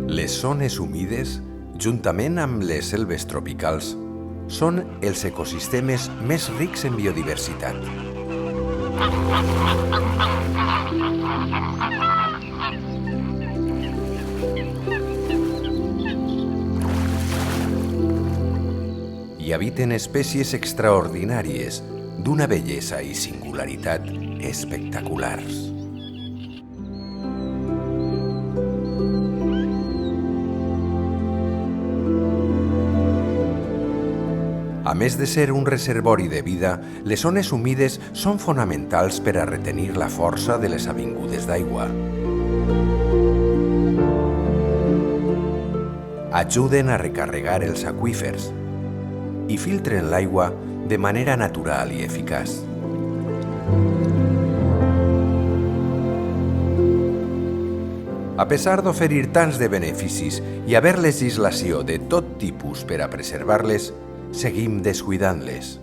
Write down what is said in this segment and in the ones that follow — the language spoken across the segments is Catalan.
Les zones humides, juntament amb les selves tropicals, són els ecosistemes més rics en biodiversitat. Hi habiten espècies extraordinàries, d'una bellesa i singularitat espectaculars. A més de ser un reservori de vida, les zones humides són fonamentals per a retenir la força de les avingudes d'aigua. Ajuden a recarregar els aqüífers i filtren l'aigua de manera natural i eficaç. A pesar d'oferir tants de beneficis i haver legislació de tot tipus per a preservar-les, seguim descuidant-les.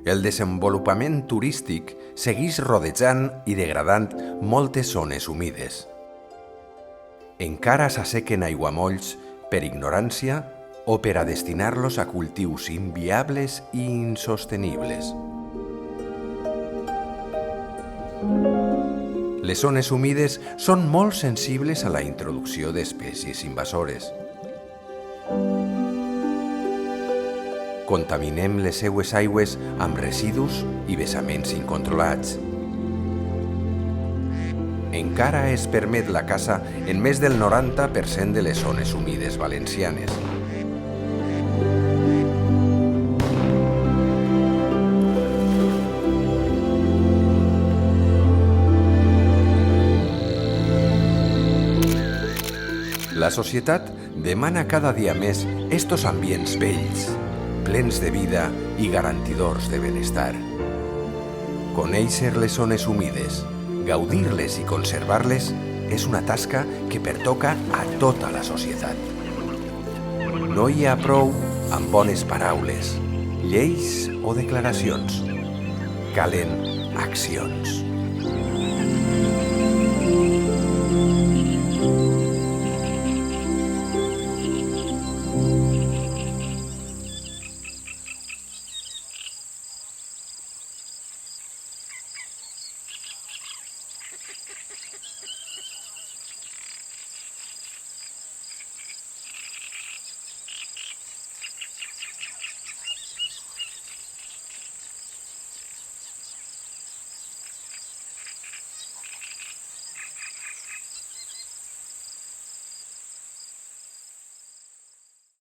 El desenvolupament turístic segueix rodejant i degradant moltes zones humides. Encara s'assequen aiguamolls per ignorància o per a destinar-los a cultius inviables i insostenibles. Les zones humides són molt sensibles a la introducció d'espècies invasores. Contaminem les seues aigües amb residus i vessaments incontrolats. Encara es permet la caça en més del 90% de les zones humides valencianes. La societat demana cada dia més estos ambients bells, plens de vida i garantidors de benestar. Conèixer les zones humides, gaudir-les i conservar-les és una tasca que pertoca a tota la societat. No hi ha prou amb bones paraules, lleis o declaracions. Calen accions.